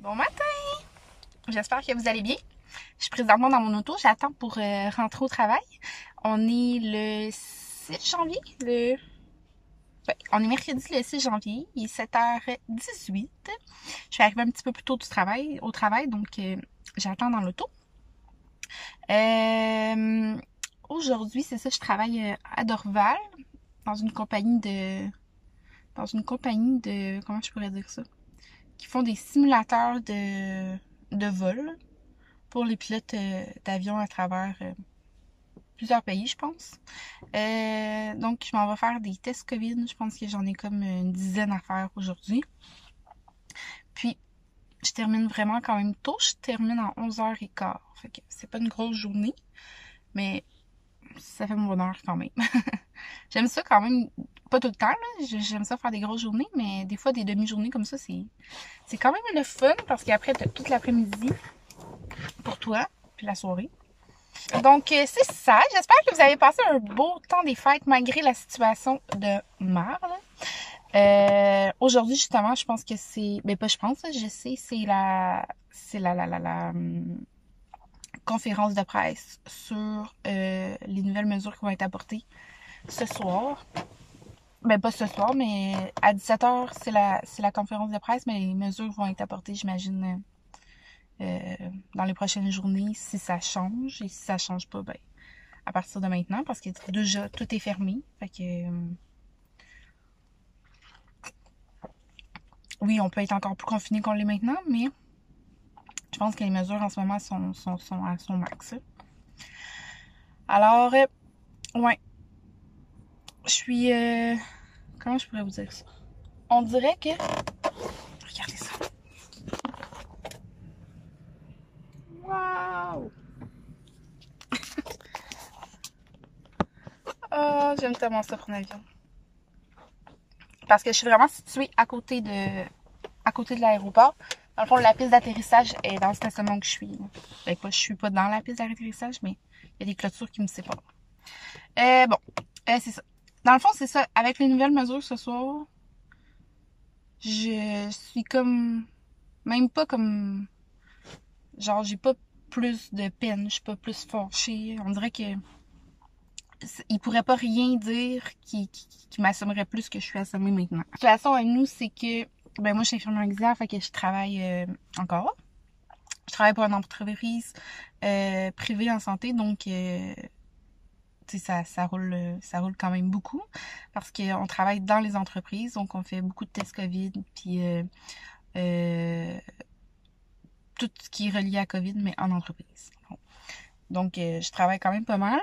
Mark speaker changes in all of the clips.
Speaker 1: Bon matin! J'espère que vous allez bien. Je suis présentement dans mon auto, j'attends pour rentrer au travail. On est le 6 janvier, on est mercredi le 6 janvier, il est 7h18. Je suis arrivée un petit peu plus tôt au travail, donc j'attends dans l'auto. Aujourd'hui, c'est ça, je travaille à Dorval, dans une compagnie de, comment je pourrais dire ça? Qui font des simulateurs de vol pour les pilotes d'avion à travers plusieurs pays, je pense. Donc, je m'en vais faire des tests COVID. Je pense que j'en ai comme une dizaine à faire aujourd'hui. Puis, je termine vraiment quand même tôt. Je termine en 11h15. Fait que c'est pas une grosse journée, mais ça fait mon bonheur quand même. J'aime ça quand même, pas tout le temps, là. J'aime ça faire des grosses journées, mais des fois, des demi-journées comme ça, c'est quand même le fun parce qu'après, t'as toute l'après-midi pour toi, puis la soirée. Donc, c'est ça. J'espère que vous avez passé un beau temps des fêtes malgré la situation de merde. Aujourd'hui, justement, je pense que c'est... Ben, pas je pense, je sais, c'est la conférence de presse sur les nouvelles mesures qui vont être apportées ce soir. Ben, pas ce soir, mais à 17h, c'est la conférence de presse, mais les mesures vont être apportées, j'imagine, dans les prochaines journées, si ça change. Et si ça change pas, ben, à partir de maintenant, parce que déjà, tout est fermé. Fait que, oui, on peut être encore plus confiné qu'on l'est maintenant, mais je pense que les mesures en ce moment sont à son max. Alors, ouais, je suis... comment je pourrais vous dire ça? On dirait que... Regardez ça. Waouh! Oh, j'aime tellement ça prendre l'avion. Parce que je suis vraiment située à côté de l'aéroport. Dans le fond, la piste d'atterrissage est dans le stationnement que je suis. Ben, je suis pas dans la piste d'atterrissage, mais il y a des clôtures qui me séparent. Bon, c'est ça. Dans le fond, c'est ça. Avec les nouvelles mesures ce soir, je suis comme... Même pas comme... Genre, j'ai pas plus de peine. Je suis pas plus fâchée. On dirait que... Il pourrait pas rien dire qui m'assommerait plus que je suis assommée maintenant. La situation avec nous, c'est que... Ben moi, je suis infirmière auxiliaire, fait que je travaille encore. Je travaille pour une entreprise privée en santé, donc tu sais, ça roule quand même beaucoup parce qu'on travaille dans les entreprises, donc on fait beaucoup de tests COVID, puis tout ce qui est relié à COVID, mais en entreprise. Donc, je travaille quand même pas mal.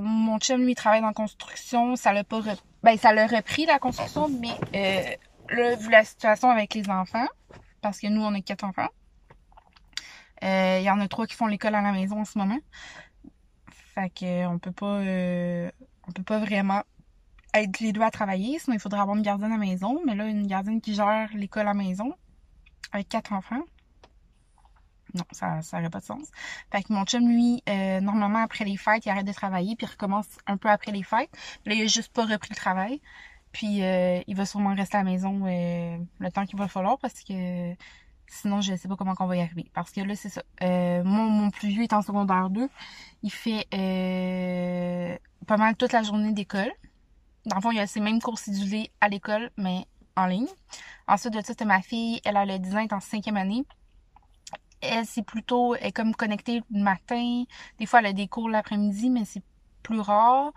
Speaker 1: Mon chum, lui, travaille dans la construction. Ça l'a pas... Ben, ça l'a repris, la construction, mais là, vu la situation avec les enfants, parce que nous, on a 4 enfants, il y en a 3 qui font l'école à la maison en ce moment. Fait que on peut pas vraiment être les deux à travailler, sinon il faudrait avoir une gardienne à la maison. Mais là, une gardienne qui gère l'école à la maison avec 4 enfants, non, ça aurait pas de sens. Fait que mon chum, lui, normalement, après les fêtes, il arrête de travailler, puis il recommence un peu après les fêtes. Là, il a juste pas repris le travail. Puis, il va sûrement rester à la maison le temps qu'il va falloir, parce que sinon, je sais pas comment on va y arriver. Parce que là, c'est ça. Mon plus vieux est en secondaire 2. Il fait pas mal toute la journée d'école. Dans le fond, il a ses mêmes cours cédulés à l'école, mais en ligne. Ensuite de ça, c'était ma fille. Elle a le 10 ans, elle est en 5e année. Elle, c'est plutôt, elle est comme connectée le matin. Des fois, elle a des cours l'après-midi, mais c'est plus rare.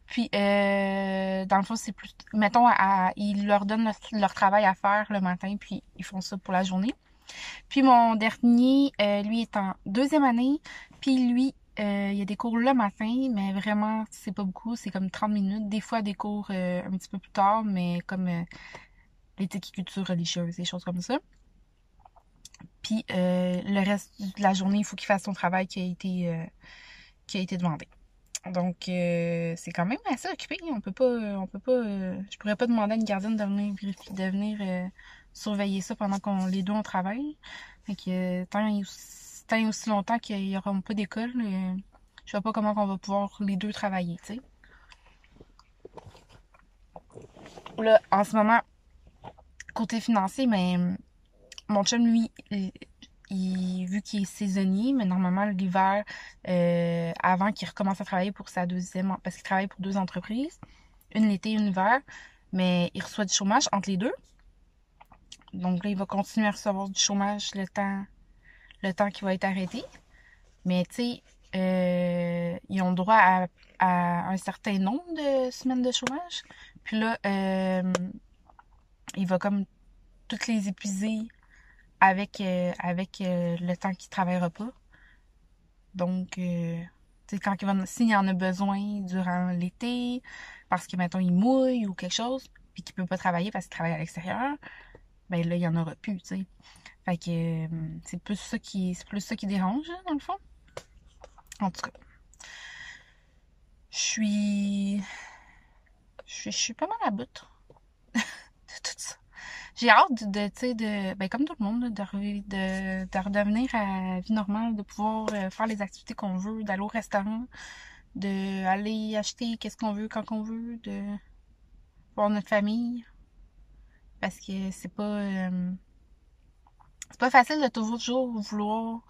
Speaker 1: Puis, dans le fond, c'est plus... Mettons, ils leur donnent leur travail à faire le matin, puis ils font ça pour la journée. Puis, mon dernier, lui, est en 2e année. Puis, lui, il y a des cours le matin, mais vraiment, c'est pas beaucoup. C'est comme 30 minutes. Des fois, des cours un petit peu plus tard, mais comme l'éthique et culture religieuse, des choses comme ça. Puis le reste de la journée, il faut qu'il fasse son travail qui a été demandé. Donc c'est quand même assez occupé. On peut pas. Je pourrais pas demander à une gardienne de venir vérifier, de venir surveiller ça pendant qu'on les deux on travaille. Fait que tant et aussi longtemps qu'il y aura pas d'école, je vois pas comment on va pouvoir les deux travailler, tu sais. Là, en ce moment, côté financier, mais mon chum, lui, vu qu'il est saisonnier, mais normalement, l'hiver, avant qu'il recommence à travailler pour sa deuxième... Parce qu'il travaille pour 2 entreprises, une l'été, une l'hiver, mais il reçoit du chômage entre les deux. Donc là, il va continuer à recevoir du chômage le temps qu'il va être arrêté. Mais tu sais, ils ont droit à un certain nombre de semaines de chômage. Puis là, il va comme toutes les épuiser avec le temps qu'il travaillera pas. Donc, tu sais, s'il y en a besoin durant l'été, parce que, mettons, il mouille ou quelque chose, puis qu'il peut pas travailler parce qu'il travaille à l'extérieur, ben là, il y en aura plus, tu sais. Fait que c'est plus ça qui dérange, là, dans le fond. En tout cas, je suis pas mal à bout de tout ça. J'ai hâte ben comme tout le monde, de redevenir à la vie normale, de pouvoir faire les activités qu'on veut, d'aller au restaurant, d'aller acheter qu'est-ce qu'on veut quand on veut, de voir notre famille. Parce que c'est pas facile de toujours vouloir.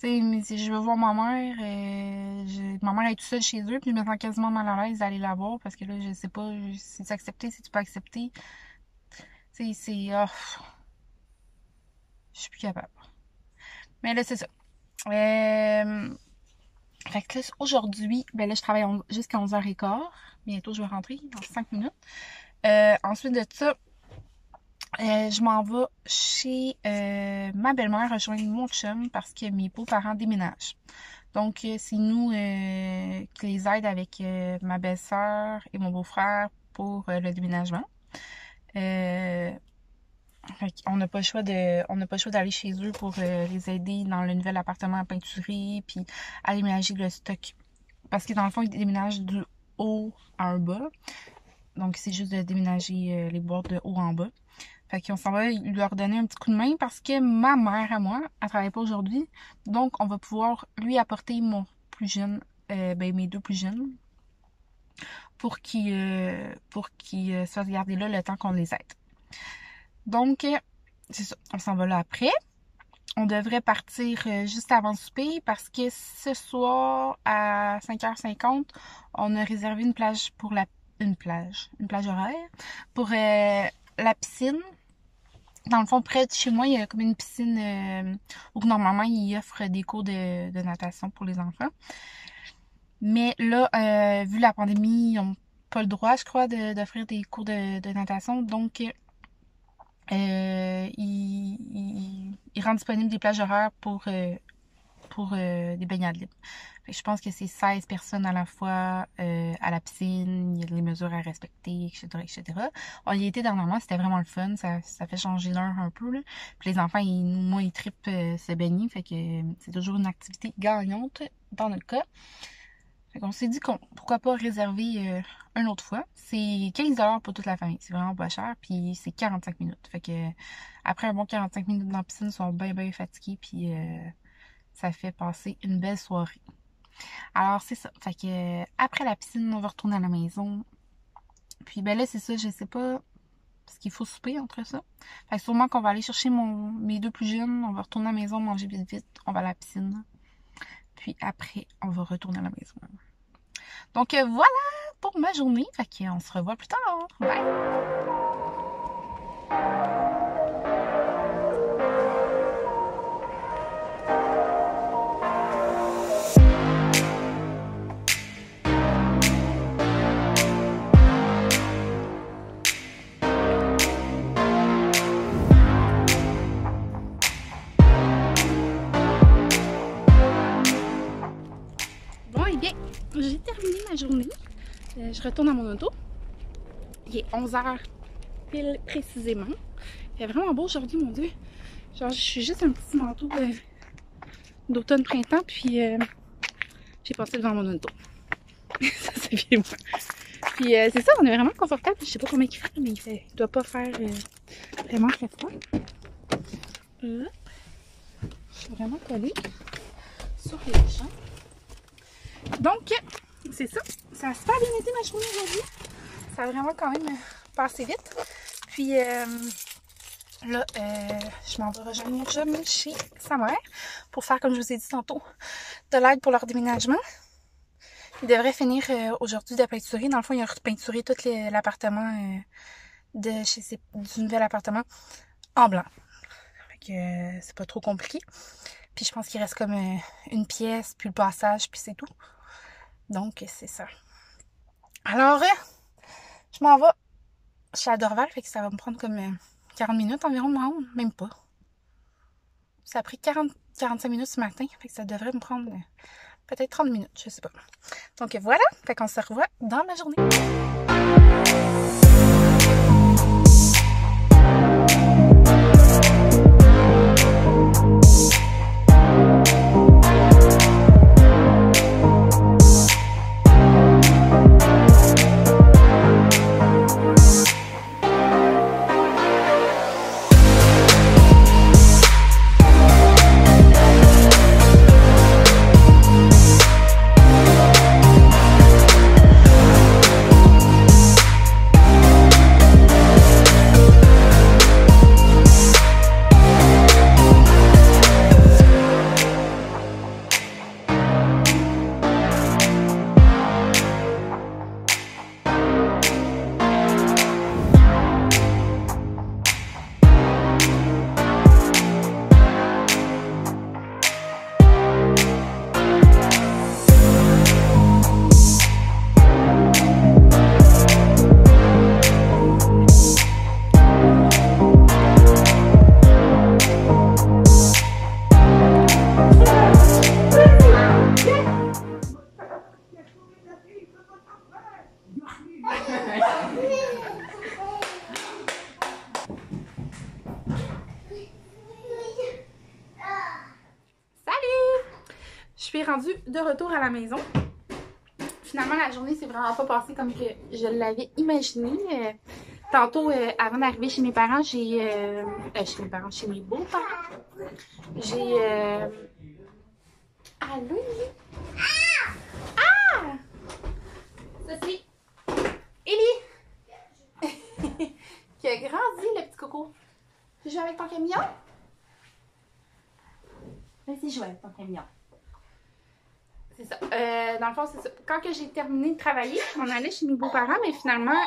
Speaker 1: Tu sais, mais si je veux voir ma mère, ma mère est toute seule chez eux, puis je me sens quasiment mal à l'aise d'aller la voir parce que là, je sais pas si c'est accepté, si tu peux accepter. Tu sais, je suis plus capable. Mais là, c'est ça. Fait que là, aujourd'hui, ben là, je travaille jusqu'à 11h15. Bientôt, je vais rentrer dans 5 minutes. Ensuite de ça, je m'en vais chez ma belle-mère rejoindre mon chum parce que mes beaux-parents déménagent. Donc, c'est nous qui les aide avec ma belle-sœur et mon beau-frère pour le déménagement. On n'a pas le choix d'aller chez eux pour les aider dans le nouvel appartement à peinturer puis à déménager le stock. Parce que dans le fond, ils déménagent du haut à un bas. Donc, c'est juste de déménager les boîtes de haut en bas. Fait qu'on s'en va leur donner un petit coup de main parce que ma mère à moi, elle travaille pas aujourd'hui. Donc, on va pouvoir lui apporter mon plus jeune, mes 2 plus jeunes pour qu'ils se fassent garder là le temps qu'on les aide. Donc, c'est ça. On s'en va là après. On devrait partir juste avant le souper parce que ce soir, à 5h50, on a réservé une plage une plage horaire pour la piscine. Dans le fond, près de chez moi, il y a comme une piscine où normalement, ils offrent des cours de natation pour les enfants. Mais là, vu la pandémie, ils n'ont pas le droit, je crois, d'offrir des cours de natation. Donc, ils rendent disponibles des plages horaires pour des baignades libres. Fait que je pense que c'est 16 personnes à la fois à la piscine, il y a des mesures à respecter, etc., etc. On y était dernièrement, c'était vraiment le fun, ça fait changer l'heure un peu, là. Puis les enfants, ils trippent se baigner, fait que c'est toujours une activité gagnante dans notre cas. Fait qu'on s'est dit pourquoi pas réserver une autre fois. C'est 15$ pour toute la famille, c'est vraiment pas cher, puis c'est 45 minutes. Fait que après un bon 45 minutes dans la piscine, ils sont bien fatigués, puis ça fait passer une belle soirée. Alors, c'est ça. Fait que après la piscine, on va retourner à la maison. Puis, ben là, c'est ça, je sais pas ce qu'il faut souper entre ça. Fait que sûrement qu'on va aller chercher mes 2 plus jeunes. On va retourner à la maison, manger vite. On va à la piscine. Puis après, on va retourner à la maison. Donc, voilà pour ma journée. Fait qu'on se revoit plus tard. Bye! J'ai terminé ma journée. Je retourne à mon auto. Il est 11h pile précisément. Il fait vraiment beau aujourd'hui, mon Dieu. Genre, je suis juste un petit manteau d'automne-printemps, puis j'ai passé devant mon auto. Ça, c'est bien moi. Puis c'est ça, on est vraiment confortable. Je sais pas combien il fait, mais il doit pas faire vraiment très froid. Je suis vraiment collée sur les gens. Donc, c'est ça. Ça a super bien été ma journée aujourd'hui. Ça a vraiment quand même passé vite. Puis, Là, je m'en vais rejoindre mon chum chez sa mère pour faire, comme je vous ai dit tantôt, de l'aide pour leur déménagement. Il devrait finir aujourd'hui de peinturer. Dans le fond, il a repeinturé tout l'appartement du nouvel appartement en blanc. Fait que c'est pas trop compliqué. Puis je pense qu'il reste comme une pièce, puis le passage, puis c'est tout. Donc, c'est ça. Alors, je m'en vais chez la Dorval, fait que ça va me prendre comme 40 minutes environ de me rendre, même pas. Ça a pris 40-45 minutes ce matin, fait que ça devrait me prendre peut-être 30 minutes, je sais pas. Donc voilà, fait qu'on se revoit dans ma journée. Je suis rendue de retour à la maison. Finalement, la journée s'est vraiment pas passée comme que je l'avais imaginé. Tantôt, avant d'arriver chez mes parents, chez mes beaux-parents, allô? Ah! Ceci, Ellie! Qui a grandi, le petit coco. Tu joues avec ton camion? Vas-y, joue avec ton camion. C'est ça. Dans le fond, c'est ça. Quand que j'ai terminé de travailler, on allait chez mes beaux-parents, mais finalement,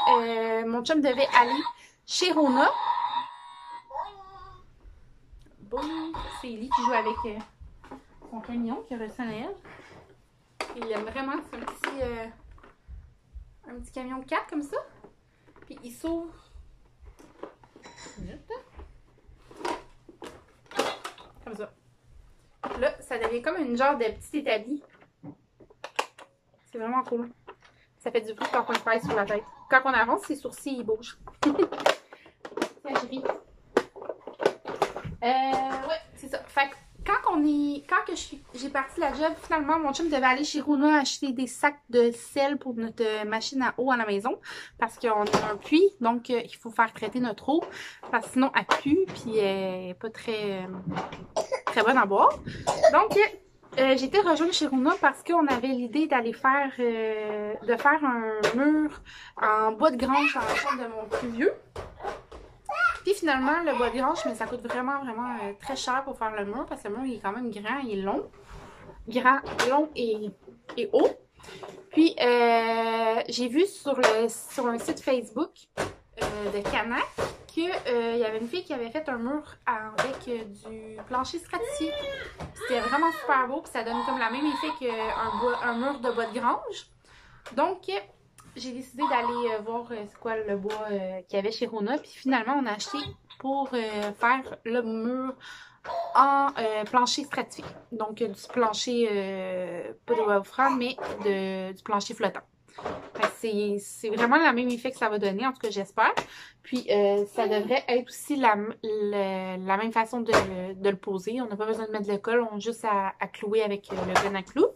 Speaker 1: mon chum devait aller chez Rona. Boum! C'est Ellie qui joue avec son camion qui a reçu à Noël. Il aime vraiment, c'est un petit camion 4 comme ça. Puis il s'ouvre. Comme ça. Là, ça devient comme une genre de petit établi. C'est vraiment cool. Ça fait du bruit quand on le pèse sur la tête. Quand on avance, ses sourcils, ils bougent. Ça, je ris. Ouais, c'est ça. Fait que quand j'ai parti la job, finalement, mon chum devait aller chez Rona acheter des sacs de sel pour notre machine à eau à la maison. Parce qu'on a un puits, donc il faut faire traiter notre eau. Parce que sinon, elle pue, puis elle n'est pas très bonne à boire. Donc, j'ai été rejoindre chez Rona parce qu'on avait l'idée d'aller faire un mur en bois de grange dans la chambre de mon plus vieux. Puis finalement, le bois de grange, mais ça coûte vraiment très cher pour faire le mur parce que le mur il est quand même grand, il est long. Grand, long et haut. Puis j'ai vu sur un site Facebook de Canac qu'il y avait une fille qui avait fait un mur avec du plancher stratifié. C'était vraiment super beau, puis ça donne comme la même effet qu'un mur de bois de grange. Donc, j'ai décidé d'aller voir c'est quoi le bois qu'il y avait chez Rona. Puis finalement, on a acheté pour faire le mur en plancher stratifié. Donc, du plancher, pas de bois offrant, mais du plancher flottant. C'est vraiment le même effet que ça va donner, en tout cas j'espère. Puis ça devrait être aussi la même façon de le poser. On n'a pas besoin de mettre de colle, on a juste à clouer avec le gun à clous.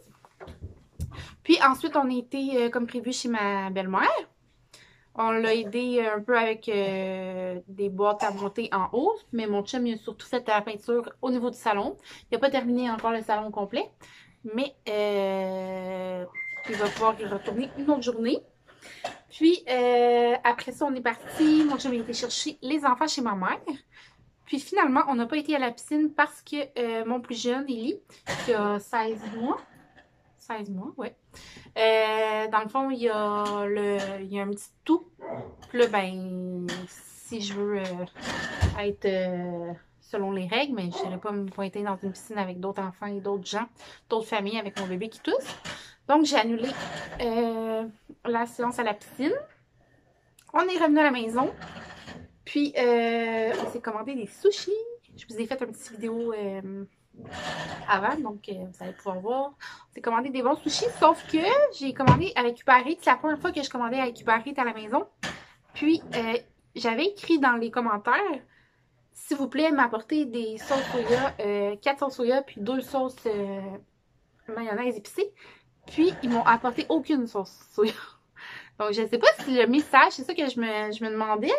Speaker 1: Puis ensuite on a été comme prévu chez ma belle-mère. On l'a aidé un peu avec des boîtes à monter en haut. Mais mon chum il a surtout fait la peinture au niveau du salon. Il n'a pas terminé encore le salon complet. Mais il va pouvoir y retourner une autre journée. Puis, après ça, on est parti. Mon chum a été chercher les enfants chez ma mère. Puis finalement, on n'a pas été à la piscine parce que mon plus jeune, Ellie, qui a 16 mois, 16 mois, ouais. Dans le fond, il y a un petit tout. Puis là, ben, si je veux être selon les règles, mais je n'irai pas me pointer dans une piscine avec d'autres enfants et d'autres gens, d'autres familles avec mon bébé qui tousse. Donc, j'ai annulé la séance à la piscine. On est revenu à la maison. Puis, on s'est commandé des sushis. Je vous ai fait une petite vidéo avant, donc vous allez pouvoir voir. On s'est commandé des bons sushis, sauf que j'ai commandé avec Uber Eats. C'est la première fois que je commandais avec Uber Eats à la maison. Puis, j'avais écrit dans les commentaires, s'il vous plaît, m'apporter des sauces soya, 4 sauces soya, puis 2 sauces mayonnaise épicée. Puis, ils m'ont apporté aucune sauce soya. Donc, je ne sais pas si le message, c'est ça que je me demandais,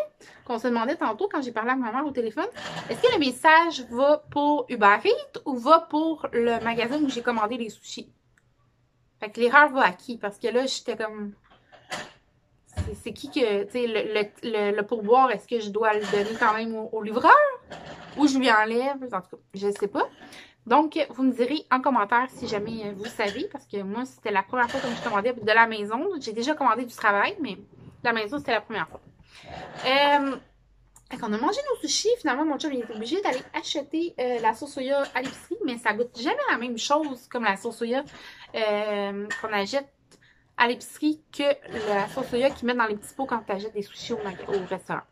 Speaker 1: qu'on se demandait tantôt quand j'ai parlé à ma mère au téléphone. Est-ce que le message va pour Uber Eats ou va pour le magasin où j'ai commandé les sushis? Fait que l'erreur va à qui? Parce que là, j'étais comme... C'est qui que... Tu sais, le pourboire, est-ce que je dois le donner quand même au livreur? Ou je lui enlève? En tout cas, je ne sais pas. Donc, vous me direz en commentaire si jamais vous savez, parce que moi, c'était la première fois que je commandais de la maison. J'ai déjà commandé du travail, mais la maison, c'était la première fois. Fait qu'on a mangé nos sushis. Finalement, mon chum, il est obligé d'aller acheter la sauce soya à l'épicerie, mais ça goûte jamais la même chose comme la sauce soya qu'on achète à l'épicerie que la sauce soya qu'ils mettent dans les petits pots quand tu achètes des sushis au restaurant.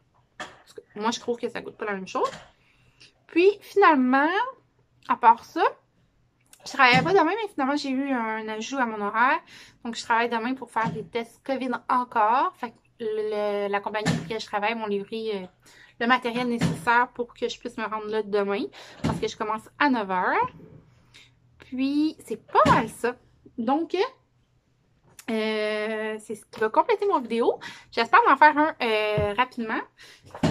Speaker 1: Moi, je trouve que ça goûte pas la même chose. Puis, finalement... À part ça, je travaillais pas demain, mais finalement, j'ai eu un ajout à mon horaire. Donc, je travaille demain pour faire des tests COVID encore. Fait que la compagnie pour laquelle je travaille m'ont livré le matériel nécessaire pour que je puisse me rendre là demain. Parce que je commence à 9h. Puis, c'est pas mal ça. Donc, c'est ce qui va compléter mon vidéo. J'espère en faire un rapidement.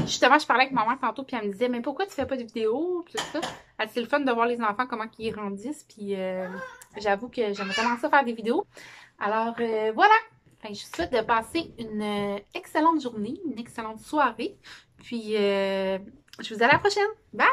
Speaker 1: Justement, je parlais avec ma mère tantôt, puis elle me disait, mais pourquoi tu fais pas de vidéo? Puis tout ça. C'est le fun de voir les enfants, comment ils grandissent. Puis j'avoue que j'aimerais commencer à faire des vidéos. Alors, voilà. Enfin, je vous souhaite de passer une excellente journée, une excellente soirée. Puis, je vous dis à la prochaine. Bye!